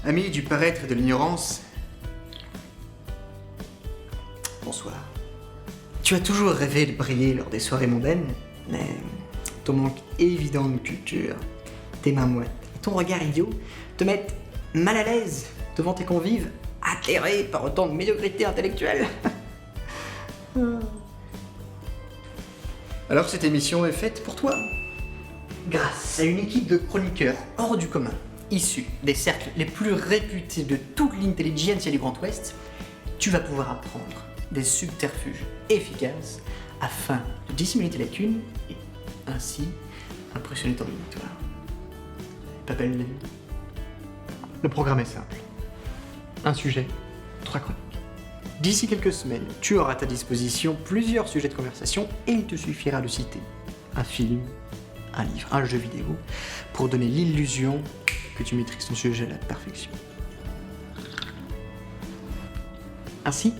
Amis du paraître et de l'ignorance, bonsoir. Tu as toujours rêvé de briller lors des soirées mondaines, mais ton manque évident de culture, tes mains moites et ton regard idiot te mettent mal à l'aise devant tes convives, atterrés par autant de médiocrité intellectuelle. Alors cette émission est faite pour toi. Grâce à une équipe de chroniqueurs hors du commun, issus des cercles les plus réputés de toute l'intelligentsia du Grand Ouest, tu vas pouvoir apprendre des subterfuges efficaces afin de dissimuler tes lacunes et ainsi impressionner ton auditoire. Pas belle la vie. Le programme est simple. Un sujet, 3 chroniques. D'ici quelques semaines, tu auras à ta disposition plusieurs sujets de conversation et il te suffira de citer un film, un livre, un jeu vidéo pour donner l'illusion que tu maîtrises ton sujet à la perfection. Ainsi,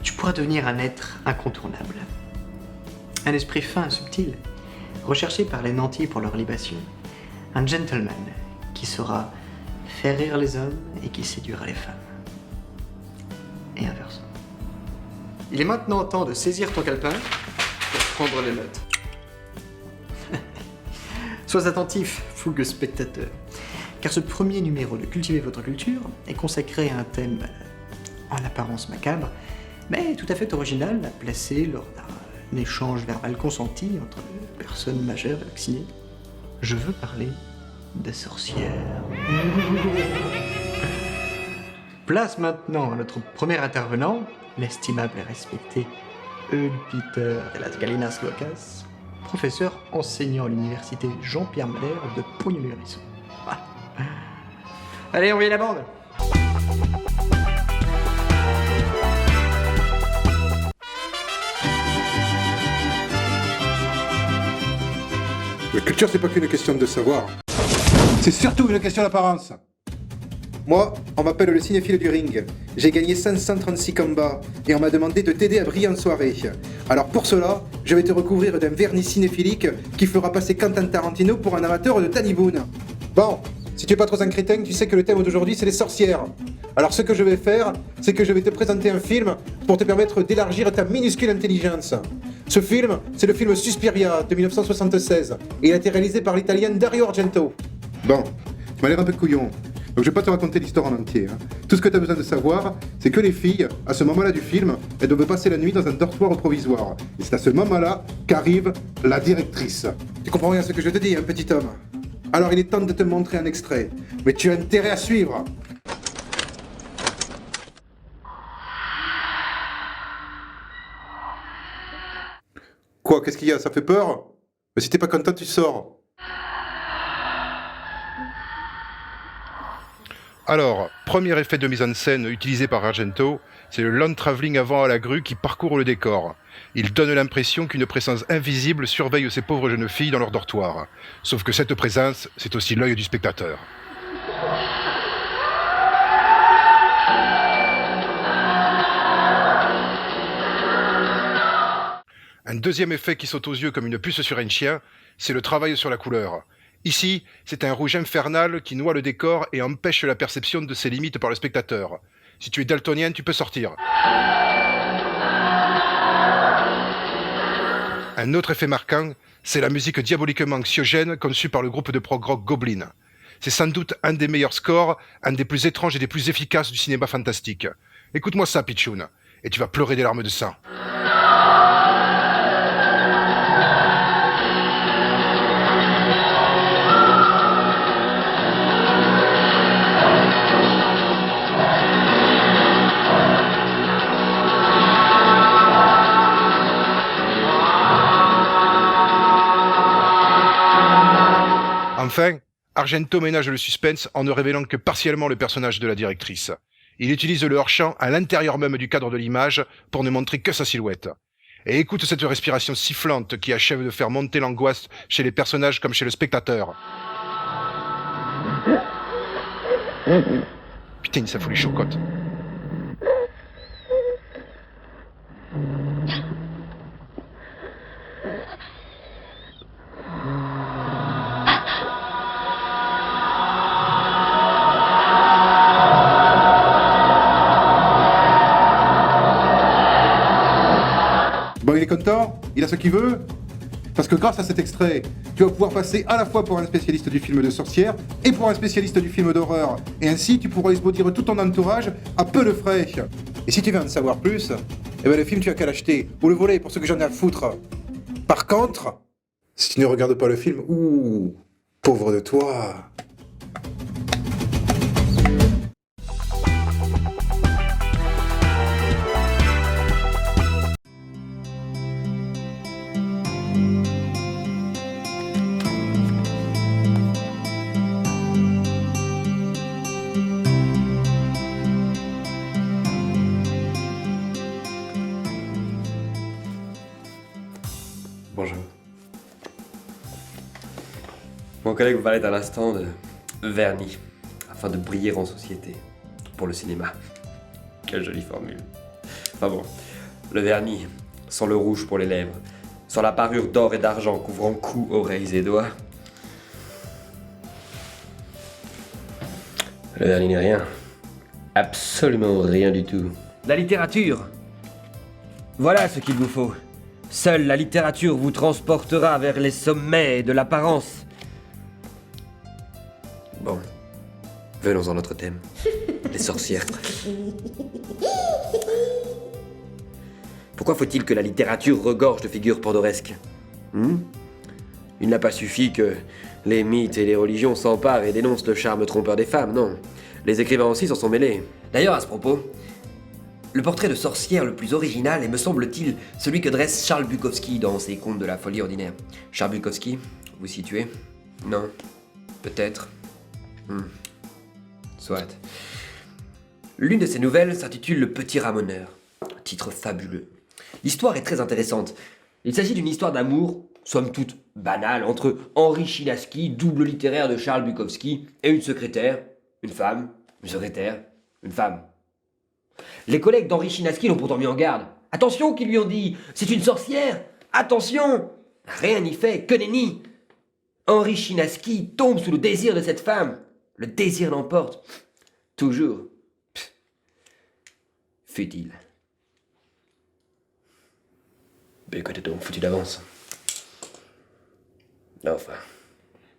tu pourras devenir un être incontournable. Un esprit fin et subtil, recherché par les nantis pour leur libation. Un gentleman qui saura faire rire les hommes et qui séduira les femmes. Et inversement. Il est maintenant temps de saisir ton calepin pour prendre les notes. Sois attentif, fougueux spectateur, car ce premier numéro de Cultiver votre culture est consacré à un thème en apparence macabre, mais tout à fait original à placer lors d'un échange verbal consenti entre personnes majeures et vaccinées. Je veux parler des sorcières. Place maintenant à notre premier intervenant, l'estimable et respecté Peter de las Galinas Locas, professeur enseignant à l'université Jean-Pierre Malher de Pogny-le-Hérisson. Ah. Allez, envoyez la bande. La culture, c'est pas qu'une question de savoir. C'est surtout une question d'apparence. Moi, on m'appelle le cinéphile du ring. J'ai gagné 536 combats et on m'a demandé de t'aider à briller en soirée. Alors pour cela, je vais te recouvrir d'un vernis cinéphilique qui fera passer Quentin Tarantino pour un amateur de Danny Boone. Bon, si tu es pas trop un crétin, tu sais que le thème d'aujourd'hui c'est les sorcières. Alors ce que je vais faire, c'est que je vais te présenter un film pour te permettre d'élargir ta minuscule intelligence. Ce film, c'est le film Suspiria de 1976 et il a été réalisé par l'italien Dario Argento. Bon, tu m'as l'air un peu couillon. Donc je vais pas te raconter l'histoire en entier. Tout ce que tu as besoin de savoir, c'est que les filles, à ce moment-là du film, elles doivent passer la nuit dans un dortoir provisoire. Et c'est à ce moment-là qu'arrive la directrice. Tu comprends rien à ce que je te dis, petit homme? Alors il est temps de te montrer un extrait. Mais tu as intérêt à suivre. Quoi, qu'est-ce qu'il y a? Ça fait peur? Mais si t'es pas content, tu sors. Alors, premier effet de mise en scène utilisé par Argento, c'est le long travelling avant à la grue qui parcourt le décor. Il donne l'impression qu'une présence invisible surveille ces pauvres jeunes filles dans leur dortoir. Sauf que cette présence, c'est aussi l'œil du spectateur. Un deuxième effet qui saute aux yeux comme une puce sur un chien, c'est le travail sur la couleur. Ici, c'est un rouge infernal qui noie le décor et empêche la perception de ses limites par le spectateur. Si tu es daltonien, tu peux sortir. Un autre effet marquant, c'est la musique diaboliquement anxiogène conçue par le groupe de prog rock Goblin. C'est sans doute un des meilleurs scores, un des plus étranges et des plus efficaces du cinéma fantastique. Écoute-moi ça, Pichoun, et tu vas pleurer des larmes de sang. Enfin, Argento ménage le suspense en ne révélant que partiellement le personnage de la directrice. Il utilise le hors-champ à l'intérieur même du cadre de l'image pour ne montrer que sa silhouette. Et écoute cette respiration sifflante qui achève de faire monter l'angoisse chez les personnages comme chez le spectateur. Putain, ça fout les chocottes. est content? Il a ce qu'il veut? Parce que grâce à cet extrait, tu vas pouvoir passer à la fois pour un spécialiste du film de sorcière et pour un spécialiste du film d'horreur. Et ainsi, tu pourras esbaudir tout ton entourage à peu de frais. Et si tu veux en savoir plus, eh ben le film tu as qu'à l'acheter ou le voler pour ceux que j'en ai à foutre. Par contre, si tu ne regardes pas le film, ouh, pauvre de toi. Bonjour. Mon collègue vous parlait à l'instant de vernis, afin de briller en société, pour le cinéma. Quelle jolie formule. Enfin bon, le vernis, sans le rouge pour les lèvres, sans la parure d'or et d'argent couvrant cou, oreilles et doigts. Le vernis n'est rien. Absolument rien du tout. La littérature. Voilà ce qu'il vous faut. Seule la littérature vous transportera vers les sommets de l'apparence. Bon, venons à notre thème. Les sorcières. Pourquoi faut-il que la littérature regorge de figures pandoresques? Il n'a pas suffi que les mythes et les religions s'emparent et dénoncent le charme trompeur des femmes, non. Les écrivains aussi s'en sont mêlés. D'ailleurs, à ce propos, le portrait de sorcière le plus original est, me semble-t-il, celui que dresse Charles Bukowski dans ses contes de la folie ordinaire. Charles Bukowski, vous situez? Non? Peut-être? Soit. L'une de ses nouvelles s'intitule Le Petit Ramoneur. Titre fabuleux. L'histoire est très intéressante. Il s'agit d'une histoire d'amour, somme toute banale, entre Henri Chinaski, double littéraire de Charles Bukowski, et une secrétaire, une femme, une secrétaire, une femme. Les collègues d'Henri Chinaski l'ont pourtant mis en garde. Attention qu'ils lui ont dit, c'est une sorcière. Attention. Rien n'y fait, que nenni. Henri Chinaski tombe sous le désir de cette femme. Le désir l'emporte. Toujours. Futile. Mais que t'es donc foutu d'avance. Enfin.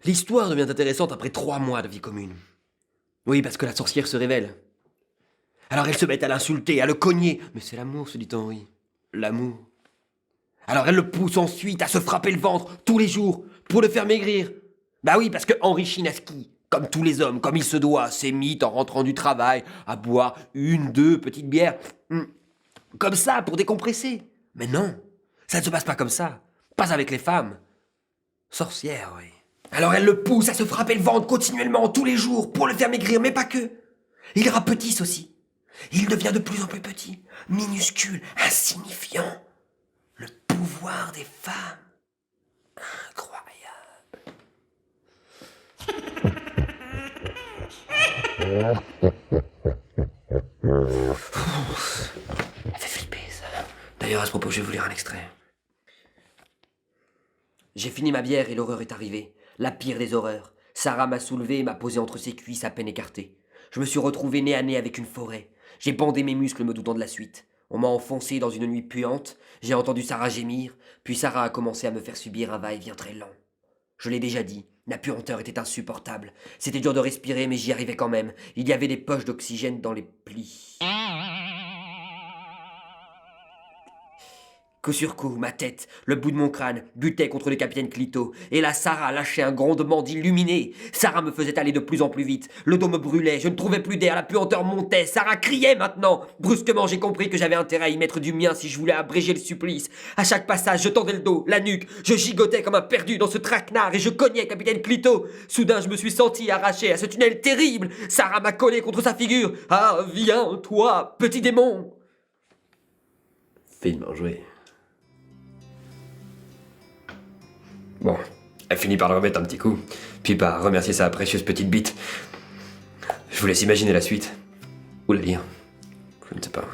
L'histoire devient intéressante après 3 mois de vie commune. Oui, parce que la sorcière se révèle. Alors elle se met à l'insulter, à le cogner. Mais c'est l'amour, se dit Henri. L'amour. Alors elle le pousse ensuite à se frapper le ventre tous les jours pour le faire maigrir. Bah oui, parce que Henri Chinaski, comme tous les hommes, comme il se doit, s'est mis en rentrant du travail à boire 1-2 petites bières. Comme ça, pour décompresser. Mais non, ça ne se passe pas comme ça. Pas avec les femmes. Sorcière, oui. Alors elle le pousse à se frapper le ventre continuellement, tous les jours, pour le faire maigrir, mais pas que. Il rapetisse aussi. Il devient de plus en plus petit, minuscule, insignifiant. Le pouvoir des femmes. Incroyable. Ça fait flipper, ça. D'ailleurs, à ce propos, je vais vous lire un extrait. J'ai fini ma bière et l'horreur est arrivée. La pire des horreurs. Sarah m'a soulevé et m'a posé entre ses cuisses à peine écartées. Je me suis retrouvé nez à nez avec une forêt. J'ai bandé mes muscles me doutant de la suite. On m'a enfoncé dans une nuit puante. J'ai entendu Sarah gémir. Puis Sarah a commencé à me faire subir un va-et-vient très lent. Je l'ai déjà dit, la puanteur était insupportable. C'était dur de respirer, mais j'y arrivais quand même. Il y avait des poches d'oxygène dans les plis. Coup sur coup, ma tête, le bout de mon crâne, butait contre le capitaine Clito. Et là, Sarah lâchait un grondement d'illuminé. Sarah me faisait aller de plus en plus vite. Le dos me brûlait, je ne trouvais plus d'air, la puanteur montait. Sarah criait maintenant. Brusquement, j'ai compris que j'avais intérêt à y mettre du mien si je voulais abréger le supplice. À chaque passage, je tendais le dos, la nuque. Je gigotais comme un perdu dans ce traquenard et je cognais capitaine Clito. Soudain, je me suis senti arraché à ce tunnel terrible. Sarah m'a collé contre sa figure. Ah, viens, toi, petit démon. Finement joué. Bon, elle finit par le remettre un petit coup, puis par remercier sa précieuse petite bite. Je vous laisse imaginer la suite. Ou la lire. Je ne sais pas.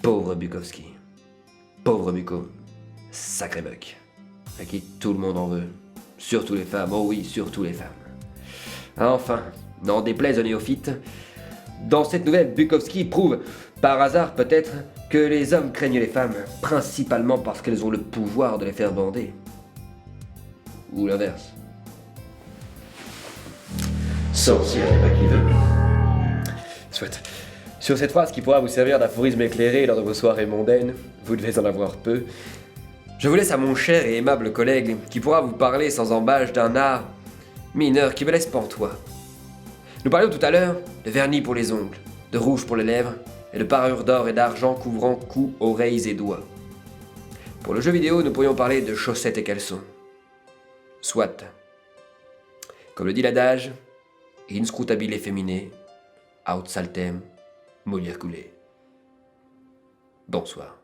Pauvre Bukowski. Pauvre Buko. Sacré buck. À qui tout le monde en veut. Surtout les femmes, oh oui, surtout les femmes. Enfin, n'en déplaise aux néophytes, Dans cette nouvelle, Bukowski prouve, par hasard peut-être, que les hommes craignent les femmes, principalement parce qu'elles ont le pouvoir de les faire bander. Ou l'inverse. Sorcière n'est pas qui veut. Soit. Sur cette phrase qui pourra vous servir d'aphorisme éclairé lors de vos soirées mondaines, vous devez en avoir peu, je vous laisse à mon cher et aimable collègue qui pourra vous parler sans embâche d'un art mineur qui me laisse pantois. Nous parlions tout à l'heure de vernis pour les ongles, de rouge pour les lèvres et de parures d'or et d'argent couvrant cou, oreilles et doigts. Pour le jeu vidéo, nous pourrions parler de chaussettes et caleçons. Soit. Comme le dit l'adage, inscrutabile efféminé, aut saltem, Molière coulé. Bonsoir.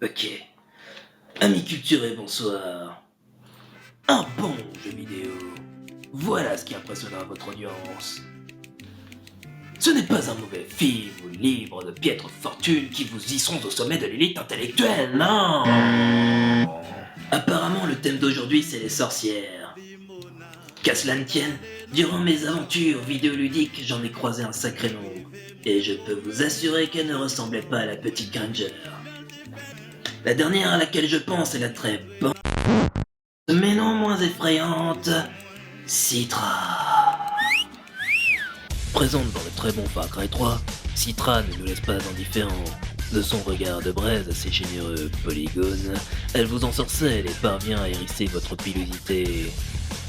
Ok. Amis culturés, bonsoir. Un bon jeu vidéo. Voilà ce qui impressionnera votre audience. Ce n'est pas un mauvais film ou livre de piètre fortune qui vous hisseront au sommet de l'élite intellectuelle, non. Apparemment, le thème d'aujourd'hui, c'est les sorcières. Qu'à cela ne tienne, durant mes aventures vidéoludiques, j'en ai croisé un sacré nombre. Et je peux vous assurer qu'elle ne ressemblait pas à la petite Granger. La dernière à laquelle je pense est la très bonne, mais non moins effrayante, Citra. Présente dans le très bon Far Cry 3, Citra ne nous laisse pas indifférents. De son regard de braise assez généreux polygone, elle vous ensorcelle et parvient à hérisser votre pilosité.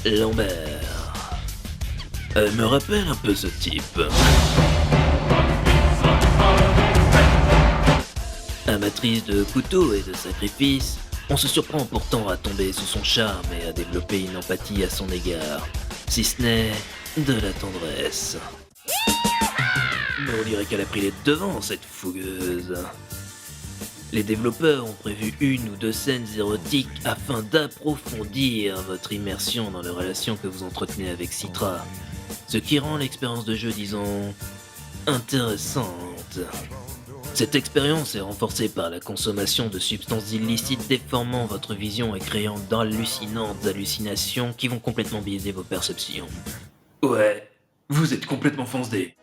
Lambert. Elle me rappelle un peu ce type. Amatrice de couteaux et de sacrifices, on se surprend pourtant à tomber sous son charme et à développer une empathie à son égard, si ce n'est de la tendresse. Mais on dirait qu'elle a pris les devants, cette fougueuse. Les développeurs ont prévu 1 ou 2 scènes érotiques afin d'approfondir votre immersion dans la relation que vous entretenez avec Citra, ce qui rend l'expérience de jeu, disons, intéressante. Cette expérience est renforcée par la consommation de substances illicites déformant votre vision et créant d'hallucinantes hallucinations qui vont complètement biaiser vos perceptions. Ouais, vous êtes complètement foncé.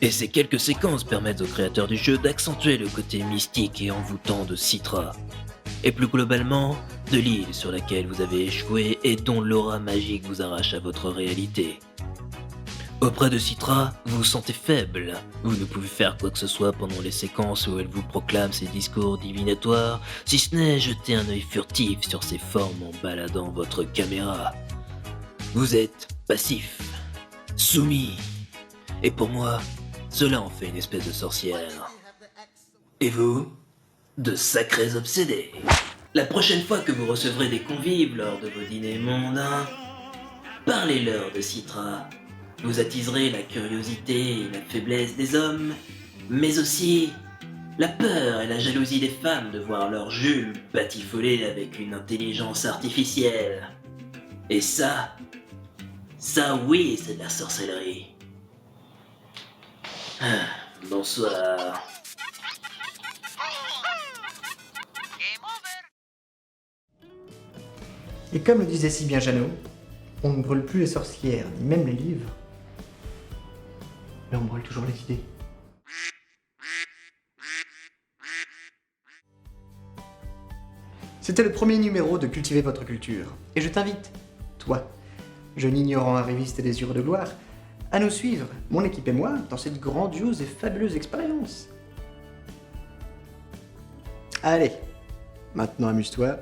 Et ces quelques séquences permettent aux créateurs du jeu d'accentuer le côté mystique et envoûtant de Citra. Et plus globalement, de l'île sur laquelle vous avez échoué et dont l'aura magique vous arrache à votre réalité. Auprès de Citra, vous vous sentez faible. Vous ne pouvez faire quoi que ce soit pendant les séquences où elle vous proclame ses discours divinatoires, si ce n'est jeter un œil furtif sur ses formes en baladant votre caméra. Vous êtes passif, soumis. Et pour moi, cela en fait une espèce de sorcière. Et vous, de sacrés obsédés. La prochaine fois que vous recevrez des convives lors de vos dîners mondains, parlez-leur de Citra. Vous attiserez la curiosité et la faiblesse des hommes, mais aussi la peur et la jalousie des femmes de voir leur Jules batifoler avec une intelligence artificielle. Et ça oui, c'est de la sorcellerie. Bonsoir. Et comme le disait si bien Jeannot, on ne brûle plus les sorcières, ni même les livres. Mais on brûle toujours les idées. C'était le premier numéro de Cultiver votre culture. Et je t'invite, toi, jeune ignorant arriviste des yeux de gloire, à nous suivre, mon équipe et moi, dans cette grandiose et fabuleuse expérience. Allez, maintenant amuse-toi.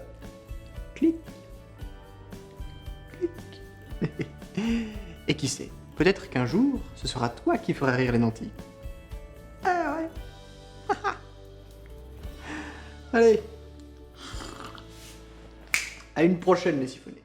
Clic. Clic. Et qui sait, peut-être qu'un jour, ce sera toi qui feras rire les nantis. Ah ouais. Allez. À une prochaine, les siphonnés.